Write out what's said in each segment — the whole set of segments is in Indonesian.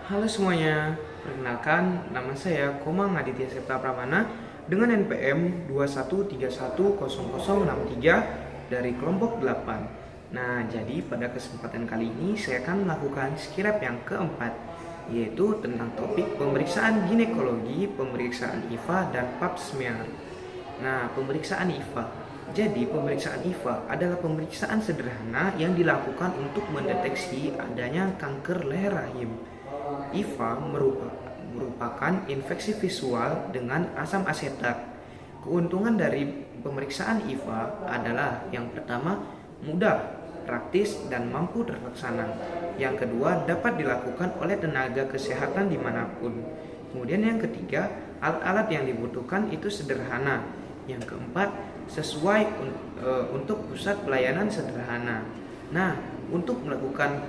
Halo semuanya, perkenalkan nama saya Komang Aditya Septa Pramana dengan NPM 213100063 dari kelompok 8. Nah, jadi pada kesempatan kali ini saya akan melakukan skirap yang keempat, yaitu tentang topik pemeriksaan ginekologi, pemeriksaan IVA, dan pap smear. Nah, pemeriksaan IVA. Jadi, pemeriksaan IVA adalah pemeriksaan sederhana yang dilakukan untuk mendeteksi adanya kanker leher rahim. IVA merupakan infeksi visual dengan asam asetat. Keuntungan dari pemeriksaan IVA adalah yang pertama, mudah, praktis, dan mampu terlaksana. Yang kedua, dapat dilakukan oleh tenaga kesehatan dimanapun. Kemudian yang ketiga, alat-alat yang dibutuhkan itu sederhana. Yang keempat, sesuai untuk pusat pelayanan sederhana. Nah, untuk melakukan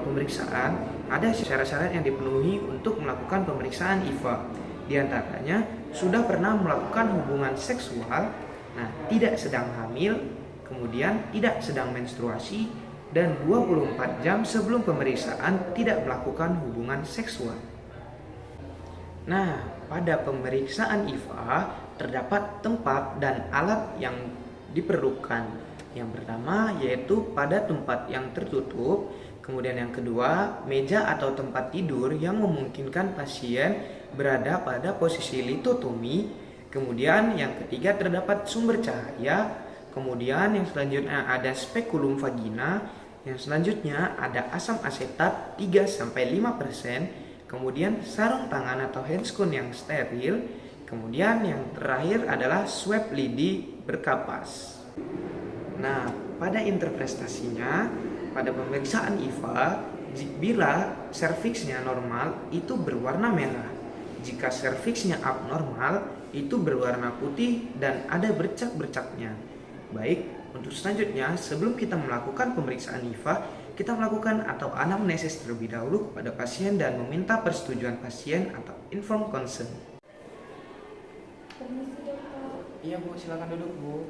pemeriksaan, ada syarat-syarat yang dipenuhi untuk melakukan pemeriksaan IVA. Di antaranya, sudah pernah melakukan hubungan seksual, nah tidak sedang hamil, kemudian tidak sedang menstruasi, dan 24 jam sebelum pemeriksaan tidak melakukan hubungan seksual. Nah, pada pemeriksaan IVA terdapat tempat dan alat yang diperlukan. Yang pertama yaitu pada tempat yang tertutup, kemudian yang kedua meja atau tempat tidur yang memungkinkan pasien berada pada posisi litotomi, kemudian yang ketiga terdapat sumber cahaya, kemudian yang selanjutnya ada spekulum vagina, yang selanjutnya ada asam asetat 3-5%, kemudian sarung tangan atau handscoon yang steril, kemudian yang terakhir adalah swab lidi berkapas. Nah, pada interpretasinya, pada pemeriksaan IVA, bila serviksnya normal itu berwarna merah. Jika serviksnya abnormal itu berwarna putih dan ada bercak-bercaknya. Baik, untuk selanjutnya sebelum kita melakukan pemeriksaan IVA, kita melakukan atau anamnesis terlebih dahulu kepada pasien dan meminta persetujuan pasien atau informed consent. Permisi dokter. Iya Bu, silakan duduk Bu.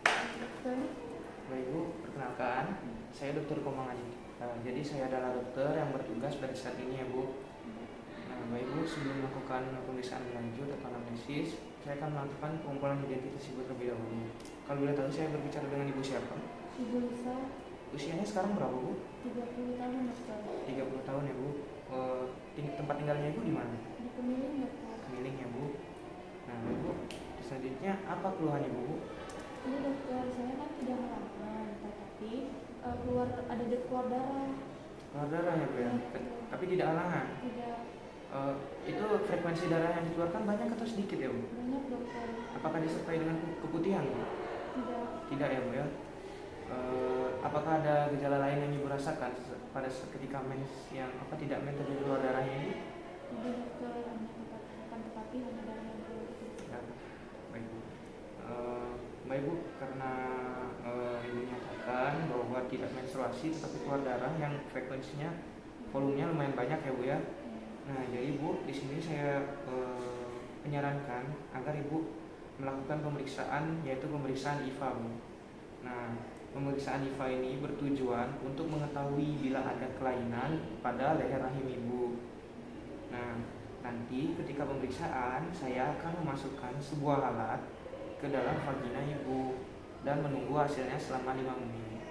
Dokter. Baik Bu, perkenalkan, saya Dr. Komang Aditya. Jadi saya adalah dokter yang bertugas pada saat ini ya Bu. Nah, baik Bu, sebelum melakukan pemeriksaan lanjut atau anamnesis, saya akan melakukan pengumpulan identitas Ibu terlebih dahulu. Kalau boleh tahu saya berbicara dengan Ibu siapa? Ibu Lisa. Usianya sekarang berapa Bu? 30 tahun dokter. 30 tahun ya Bu. Tempat tinggalnya Ibu di mana? Di Pemiling dokter. Kemiling ya Bu. Nah Bu, selanjutnya apa keluhan Ibu Bu? Ini dokter, saya kan tidak melakukan, tetapi keluar darah. Keluar darah ya Bu ya? Tapi tidak alangan? Tidak. Itu frekuensi darah yang dikeluarkan banyak atau sedikit ya Bu? Banyak dokter. Apakah disertai dengan keputihan Bu? Tidak. Tidak ya Bu ya? Apakah ada gejala lain yang Ibu rasakan pada ketika mens yang tidak mens tapi keluar darahnya ini? Tidak dokter, tetapi hanya darah yang keluar. Ya, baik Bu. Baik Bu, karena Ibu nyatakan bahwa tidak menstruasi tetapi keluar darah yang frekuensinya volumenya lumayan banyak ya Bu ya. Nah, jadi Bu, di sini saya menyarankan agar Ibu melakukan pemeriksaan yaitu pemeriksaan IVA Bu. Nah, pemeriksaan IVA ini bertujuan untuk mengetahui bila ada kelainan pada leher rahim Ibu. Nah, nanti ketika pemeriksaan saya akan memasukkan sebuah alat ke dalam vagina Ibu dan menunggu hasilnya selama 5 menit.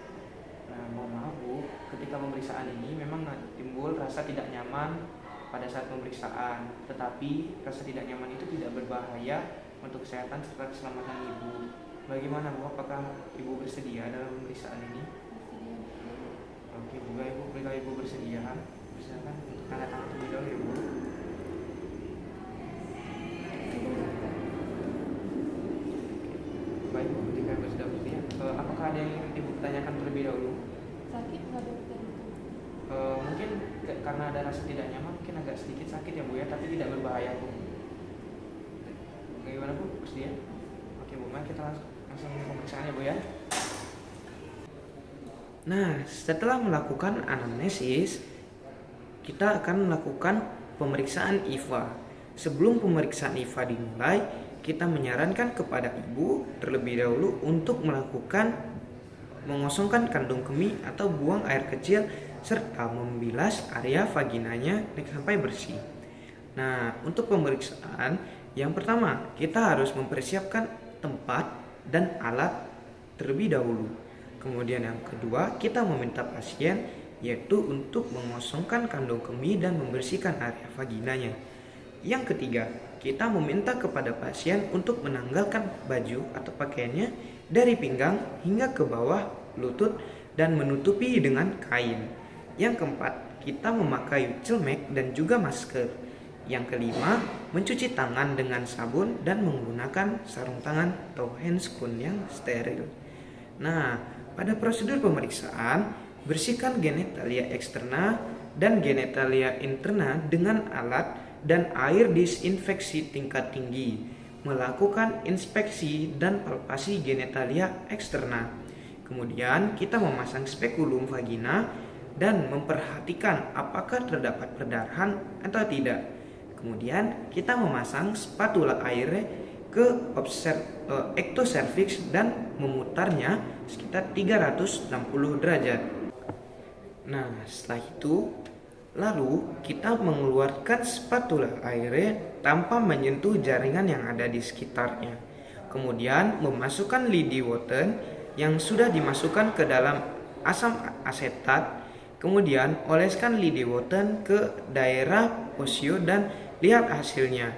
Nah, mohon maaf Bu, ketika pemeriksaan ini memang timbul rasa tidak nyaman pada saat pemeriksaan, tetapi rasa tidak nyaman itu tidak berbahaya untuk kesehatan serta keselamatan Ibu. Bagaimana Bu, apakah Ibu bersedia dalam pemeriksaan ini? Oke Bu, bila Ibu bersedia, silakan untuk tanda tangan terlebih dahulu ya Bu. Baik Bu, ketika Ibu sudah bersedia, apakah ada yang ingin Ibu tanyakan terlebih dahulu? Sakit nggak dokter itu? Mungkin karena ada rasa tidak nyaman, mungkin agak sedikit sakit ya Bu ya, tapi tidak berbahaya Bu. Bagaimana Bu, bersedia? Oke Bu, mari kita langsung pemeriksaan ya Bu ya. Nah, setelah melakukan anamnesis, kita akan melakukan pemeriksaan IVA. Sebelum pemeriksaan IVA dimulai, kita menyarankan kepada Ibu terlebih dahulu untuk melakukan mengosongkan kandung kemih atau buang air kecil, serta membilas area vaginanya sampai bersih. Nah, untuk pemeriksaan, yang pertama kita harus mempersiapkan tempat dan alat terlebih dahulu. Kemudian yang kedua, kita meminta pasien yaitu untuk mengosongkan kandung kemih dan membersihkan area vaginanya. Yang ketiga, kita meminta kepada pasien untuk menanggalkan baju atau pakaiannya dari pinggang hingga ke bawah lutut dan menutupi dengan kain. Yang keempat, kita memakai celmek dan juga masker. Yang kelima, mencuci tangan dengan sabun dan menggunakan sarung tangan atau handscoon yang steril. Nah, pada prosedur pemeriksaan, bersihkan genitalia eksterna dan genitalia interna dengan alat dan air disinfeksi tingkat tinggi. Melakukan inspeksi dan palpasi genitalia eksterna. Kemudian kita memasang spekulum vagina dan memperhatikan apakah terdapat perdarahan atau tidak. Kemudian kita memasang spatula air ke ectocervix dan memutarnya sekitar 360 derajat. Nah, setelah itu lalu kita mengeluarkan spatula air tanpa menyentuh jaringan yang ada di sekitarnya. Kemudian memasukkan lidi Wotten yang sudah dimasukkan ke dalam asam asetat. Kemudian oleskan lidi Wotten ke daerah posio dan lihat hasilnya.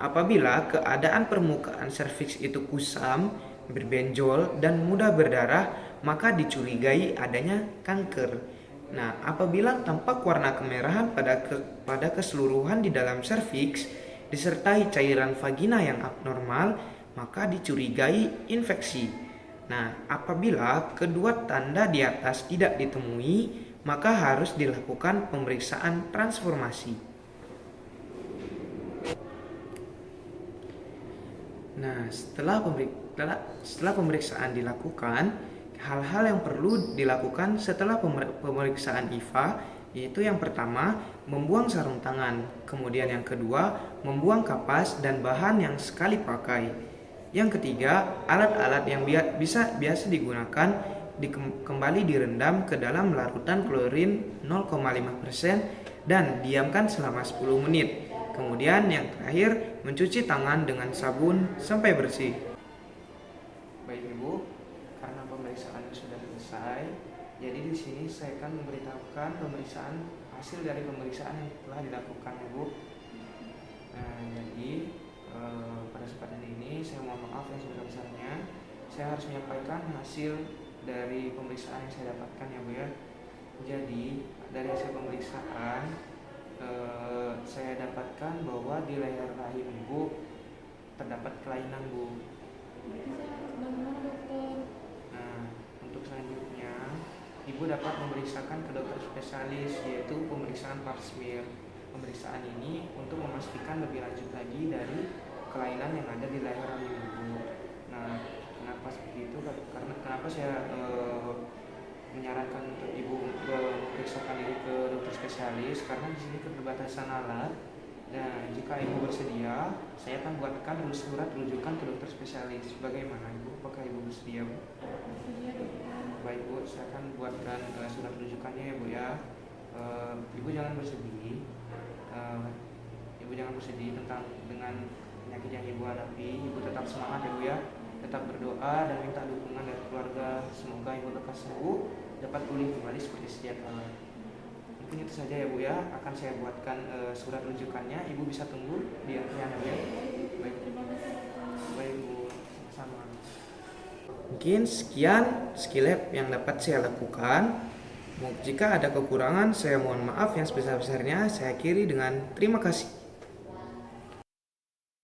Apabila keadaan permukaan serviks itu kusam, berbenjol, dan mudah berdarah, maka dicurigai adanya kanker. Nah, apabila tampak warna kemerahan pada keseluruhan di dalam serviks, disertai cairan vagina yang abnormal, maka dicurigai infeksi. Nah, apabila kedua tanda di atas tidak ditemui, maka harus dilakukan pemeriksaan transformasi. Nah, setelah pemeriksaan dilakukan, hal-hal yang perlu dilakukan setelah pemeriksaan IVA yaitu yang pertama, membuang sarung tangan, kemudian yang kedua, membuang kapas dan bahan yang sekali pakai. Yang ketiga, alat-alat yang biasa digunakan kembali direndam ke dalam larutan klorin 0,5% dan diamkan selama 10 menit. Kemudian yang terakhir, mencuci tangan dengan sabun sampai bersih. Baik Ibu, karena pemeriksaan sudah selesai, jadi di sini saya akan memberitahukan hasil dari pemeriksaan yang telah dilakukan Ibu. Nah, jadi pada kesempatan ini saya mohon maaf yang sebesar-besarnya. Saya harus menyampaikan hasil dari pemeriksaan yang saya dapatkan ya Bu ya. Jadi dari hasil pemeriksaan saya dapatkan bahwa di leher rahim Ibu terdapat kelainan Bu. Bagaimana dokter? Nah, untuk selanjutnya Ibu dapat memeriksakan ke dokter spesialis yaitu pemeriksaan pap smear. Pemeriksaan ini untuk memastikan lebih lanjut lagi dari kelainan yang ada di leher rahim Ibu. Nah, kenapa seperti itu? Karena kenapa saya menyarankan untuk Ibu memeriksakan diri ke dokter spesialis karena di sini keterbatasan alat. Dan jika Ibu bersedia, saya akan buatkan surat rujukan ke dokter spesialis. Bagaimana Ibu? Apakah Ibu bersedia Bu? Iya dokter. Baik Bu, saya akan buatkan surat rujukannya ya Bu ya. Ibu jangan bersedih. Ibu jangan bersedih dengan penyakit yang Ibu hadapi. Ibu tetap semangat ya Bu ya. Tetap berdoa dan minta dukungan dari keluarga. Semoga Ibu lekas sembuh, dapat pulih kembali seperti sedia kala. Mungkin itu saja ya Bu ya. Akan saya buatkan surat rujukannya. Ibu bisa tunggu di antrian ya Bu ya. Baik. Terima kasih dokter. Baik Bu, sama-sama. Mungkin sekian skill lab yang dapat saya lakukan. Jika ada kekurangan, saya mohon maaf yang sebesar-besarnya. Saya akhiri dengan terima kasih.